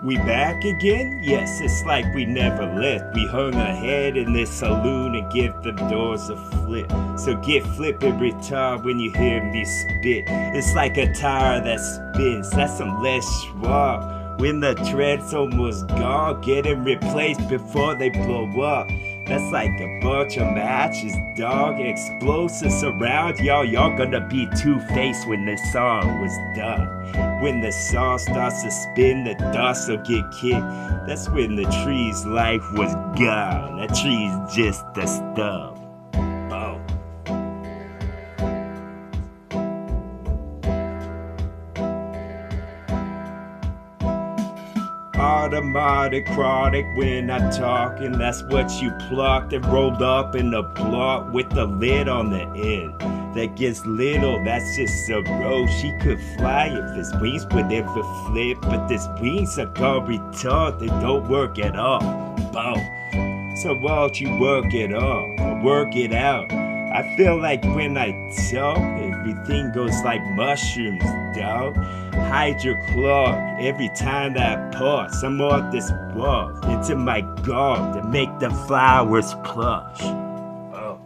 We back again? Yes, it's like we never left. We hung our head in this saloon and give them doors a flip. So get flip every time when you hear me spit. It's like a tire that spins, that's some less schwab. When the thread's almost gone, get them replaced before they blow up. That's like a bunch of matches, dog. Explosives around y'all. Y'all gonna be two-faced when the song was done. When the song starts to spin, the dust will get kicked. That's when the tree's life was gone. That tree's just a stump. Oh. Automatic, chronic when I talk, and that's what you plucked and rolled up in a block with the lid on the end. That gets little, that's just a road. She could fly if his wings would ever flip, but his wings are gone retard, they don't work at all. Boom. So why don't you work it all, or work it out? I feel like when I talk, everything goes like mushrooms, dog. Hydrochlor, every time that I pour some of this water into my garden to make the flowers plush. Oh.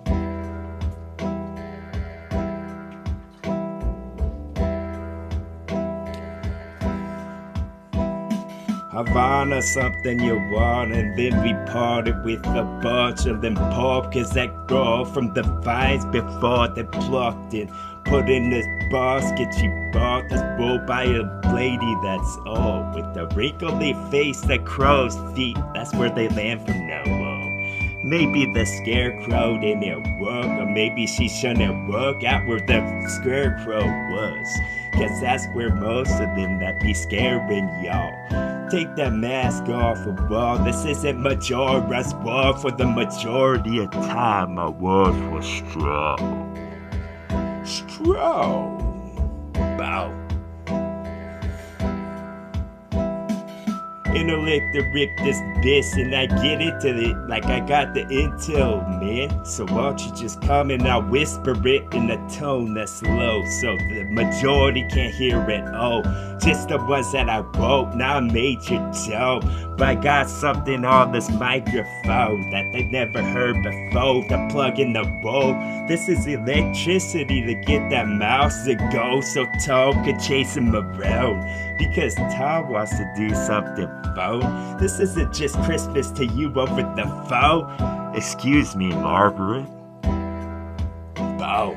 Havana, something you want, and then we parted with a bunch of them pumpkins that grow from the vines before they plucked it. Put in this basket you bought, that's rolled by a lady that's old, with a wrinkly face that crow's feet, that's where they land from now on. Maybe the scarecrow didn't work, or maybe she shouldn't work out where the scarecrow was, cause that's where most of them that be scaring y'all. Take that mask off of all. This isn't Majora's War. For the majority of time, my words were strong. Strong. Bow. Intellect to rip this bitch, and I get into it like I got the intel, man. So why don't you just come and I'll whisper it in a tone that's low, so the majority can't hear it. Oh, just the ones that I wrote. Now I made you dope, but I got something on this microphone that they never heard before. To plug in the bowl. This is electricity to get that mouse to go, so Tom can chase him around. Because Tom wants to do something phone. This isn't just Christmas to you over the phone. Excuse me, Margaret. Bow.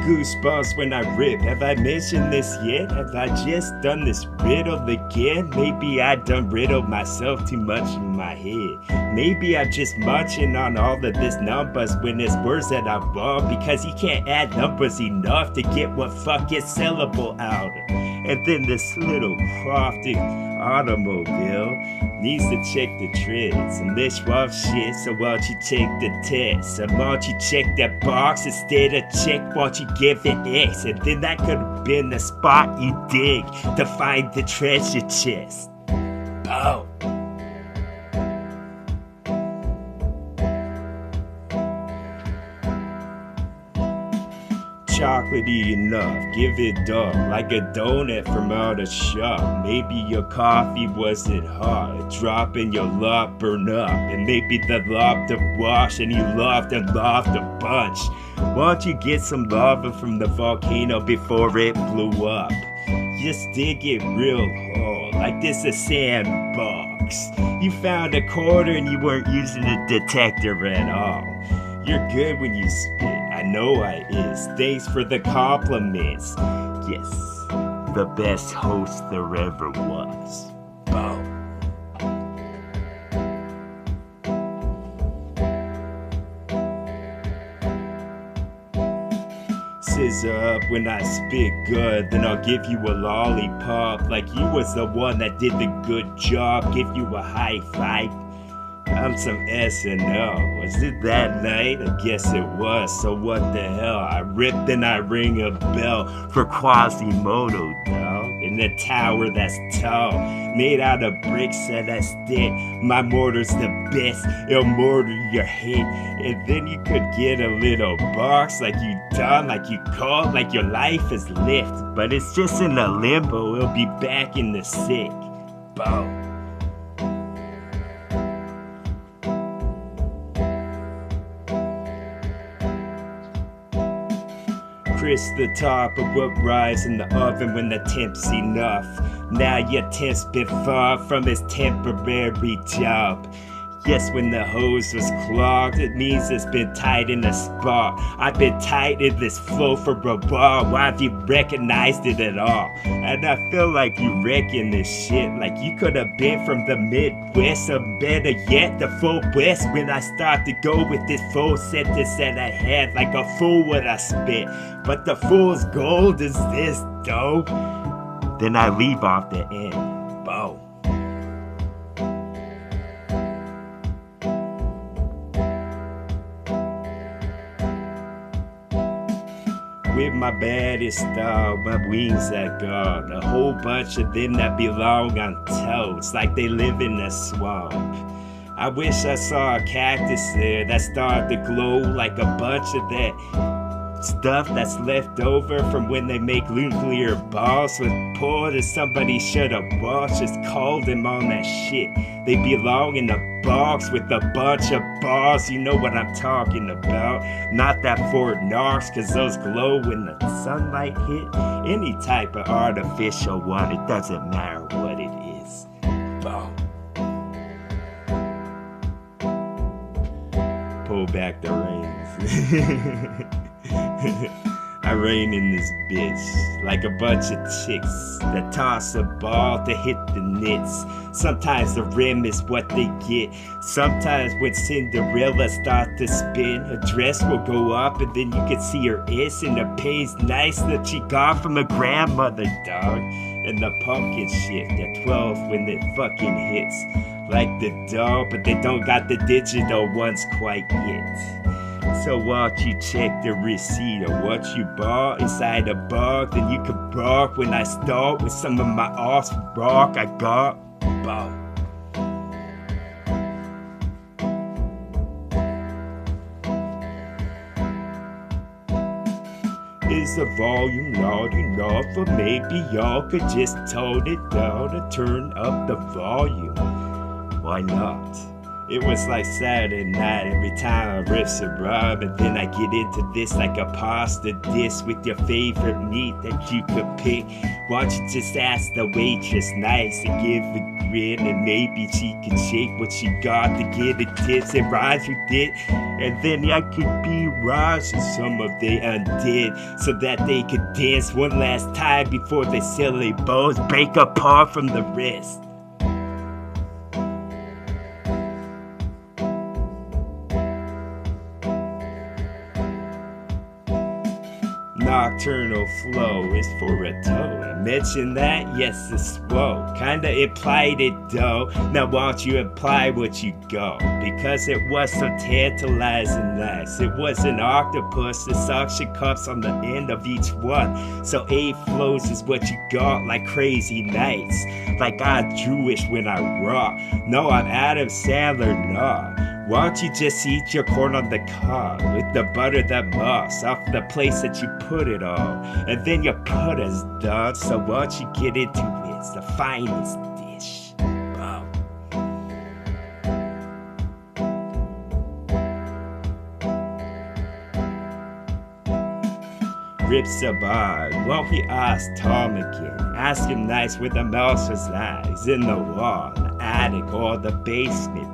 Goosebumps when I rip. Have I mentioned this yet? Have I just done this riddle again? Maybe I done riddled myself too much in my head. Maybe I'm just munching on all of this numbers when it's words that I want, because you can't add numbers enough to get one fucking syllable out of. And then this little crafty automobile needs to check the treads and list off shit, so why don't you take the test? So why don't you check that box instead of check, why don't you give it X? And then that could have been the spot you dig to find the treasure chest. Boom. Chocolatey enough, give it up like a donut from out of shop. Maybe your coffee wasn't hot, dropping your love burn up, and maybe the love to wash and you loved and loved a bunch. Why don't you get some lava from the volcano before it blew up? Just dig it real hard, like this a sandbox. You found a quarter and you weren't using a detector at all. You're good when you spit, I know I is. Thanks for the compliments. Yes, the best host there ever was. Boom. Scissor up when I spit good, then I'll give you a lollipop, like you was the one that did the good job. Give you a high five. I'm some SNL. Was it that night? I guess it was. So what the hell? I ripped and I ring a bell for Quasimodo, dog. And in a tower that's tall, made out of bricks and that's thick. My mortar's the best, it'll mortar your head. And then you could get a little box like you done, like you called, like your life is lift. But it's just in a limbo, it'll be back in the sick. Boom. Crisp the top of what rise in the oven when the temp's enough. Now your temp's been far from its temporary job. Yes, when the hose was clogged, it means it's been tight in a spot. I've been tight in this flow for a while. Why have you recognized it at all? And I feel like you reckon this shit like you could have been from the Midwest, or better yet, the full West. When I start to go with this full sentence that I had, like a fool what I spit. But the fool's gold is this dope. Then I leave off the end. Boom. With my baddest style, my wings that guard, a whole bunch of them that belong on toes, like they live in a swamp. I wish I saw a cactus there that started to glow like a bunch of that stuff that's left over from when they make nuclear bombs was poured, and somebody should have watched, just called them on that shit. They belong in a box with a bunch of bars, you know what I'm talking about. Not that Fort Knox, cause those glow when the sunlight hit. Any type of artificial one, it doesn't matter what it is. Boom. Pull back the reins. I reign in this bitch like a bunch of chicks that toss a ball to hit the nets. Sometimes the rim is what they get. Sometimes when Cinderella starts to spin, her dress will go up and then you can see her ass, and the pain's nice that she got from her grandmother, dog. And the pumpkin shit at 12 when it fucking hits. Like the doll, but they don't got the digital ones quite yet. So watch you check the receipt of what you bought inside a bar, then you can bark when I start with some of my ass rock I got. Boom. Is the volume loud enough, or maybe y'all could just tone it down and turn up the volume? Why not? It was like Saturday night every time I riffs a rhyme, and then I get into this like a pasta dish with your favorite meat that you could pick. Why don't you just ask the waitress nice and give a grin, and maybe she can shake what she got to get the tips and rhymes with it. And then I could be Raj and some of they undid, so that they could dance one last time before they silly bows break apart from the rest. Nocturnal flow is for a toe. I mentioned that, yes, it's swole. Kinda implied it though. Now why don't you imply what you got? Because it was so tantalizing nice. It was an octopus, the suction cups on the end of each one. So 8 flows is what you got, like crazy nights. Like I'm Jewish when I rock. No, I'm Adam Sandler, nah. Why don't you just eat your corn on the cob with the butter that melts off the place that you put it on, and then your putter's done, so why don't you get into it? It's the finest dish. Wow. Rips a bar, won't we ask Tom again? Ask him nice where the mouse was at. He's in the wall, the attic, or the basement.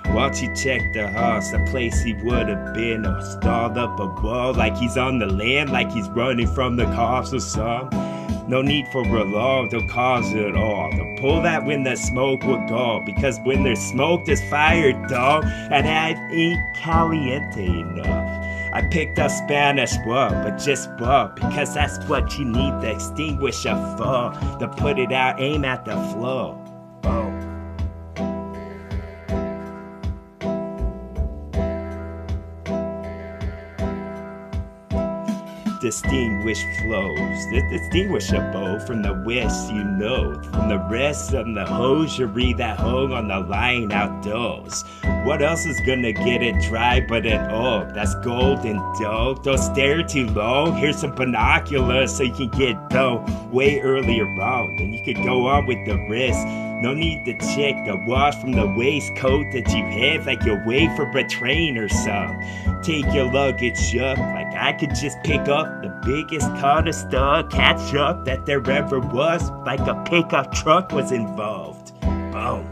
Why don't you check the house, the place he would have been, or stalled up a wall like he's on the land, like he's running from the cops or something? No need for alarm, they'll cause it at all. They'll pull that when the smoke will go, because when there's smoke, there's fire, dog, and that ain't caliente enough. I picked up Spanish what, but just what, because that's what you need the extinguisher for, to put it out, aim at the floor. Boom. distinguished flows, distinguishable from the west, you know, from the rest of the hosiery that hung on the line outdoors. What else is gonna get it dry but an orb that's golden dough? Don't stare too long, here's some binoculars so you can get dough way earlier on. Then you could go on with the rest. No need to check the wash from the waistcoat that you have like you're wait for a train or something. Take your luggage up like I could just pick up the biggest Carter star catch up that there ever was, like a pickup truck was involved. Boom.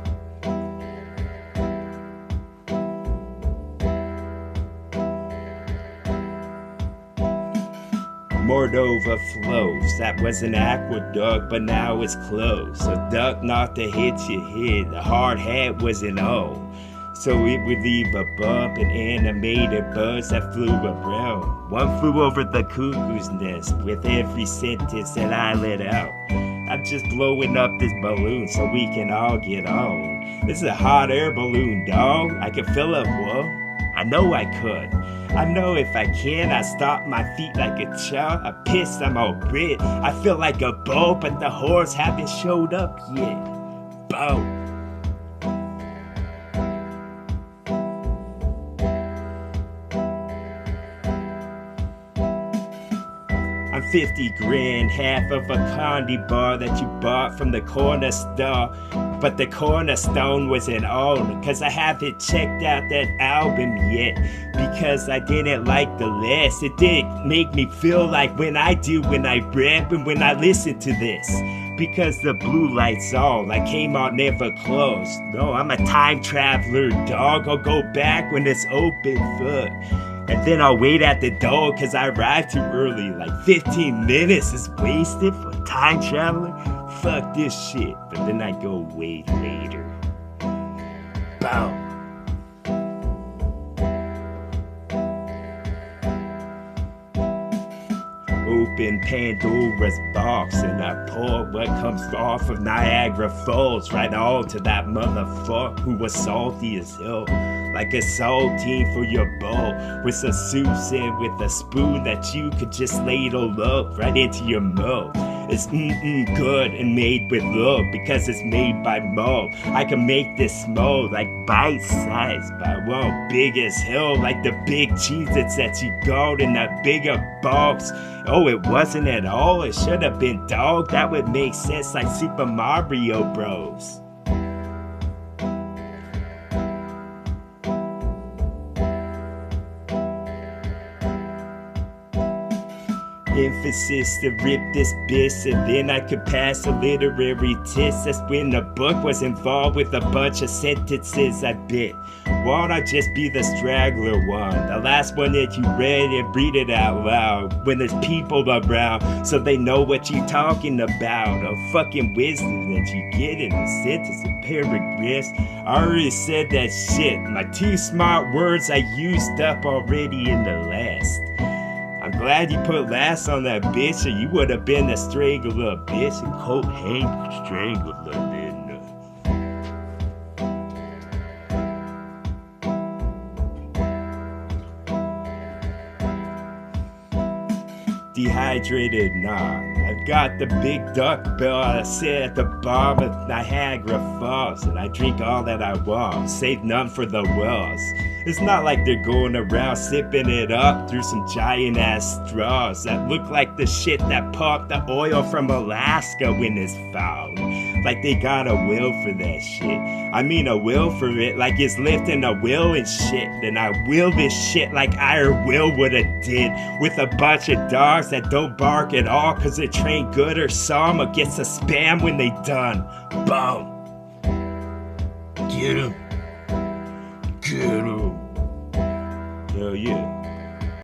Mordova flows. That was an aqueduct, but now it's closed. So duck not to hit your head. The hard hat wasn't on. So it would leave a bump and animated birds that flew around. One flew over the cuckoo's nest with every sentence that I let out. I'm just blowing up this balloon so we can all get on. This is a hot air balloon, dog. I can fill up, whoa. I know I could. I know if I can, I stop my feet like a child. I piss, I'm all grit. I feel like a bull, but the horse haven't showed up yet. Boom. I'm 50 grand, half of a candy bar that you bought from the corner store. But the cornerstone wasn't on, cause I haven't checked out that album yet. Because I didn't like the list. It didn't make me feel like when I do when I rap and when I listen to this. Because the blue light's on, like Kmart never closed. No, I'm a time traveler, dog. I'll go back when it's open, fuck. And then I'll wait at the door cause I arrived too early. Like 15 minutes is wasted for a time traveler? Fuck this shit. But then I go wait later. Boom. Open Pandora's box and I pour what comes off of Niagara Falls right on to that motherfucker who was salty as hell. Like a saltine for your bowl with some soups in with a spoon that you could just ladle up right into your mouth. It's good and made with love because it's made by Mo. I can make this small like bite size, but I want big as hell like the big Cheez-Its that you got in that bigger box. Oh, it wasn't at all. It should have been dog. That would make sense like Super Mario Bros. Emphasis to rip this bitch and then I could pass a literary test. That's when the book was involved with a bunch of sentences I bit. Why'd I just be the straggler one? The last one that you read and read it out loud when there's people around so they know what you talking about. A fucking wisdom that you get in a sentence and paragraphs. I already said that shit. My 2 smart words I used up already in the last. I'm glad you put last on that bitch or you would have been the strangler bitch and coat hang strangler then. Dehydrated, nah. I've got the big duck bill I sit at the bottom of Niagara Falls and I drink all that I want, save none for the wells. It's not like they're going around sipping it up through some giant ass straws that look like the shit that popped the oil from Alaska when it's found. Like they got a will for that shit. I mean a will for it like it's lifting a will and shit. Then I will this shit like Iron Will would've did with a bunch of dogs that don't bark at all cause they're trained good or some or gets a spam when they done. Boom. Get 'em. Get 'em. Hell yeah.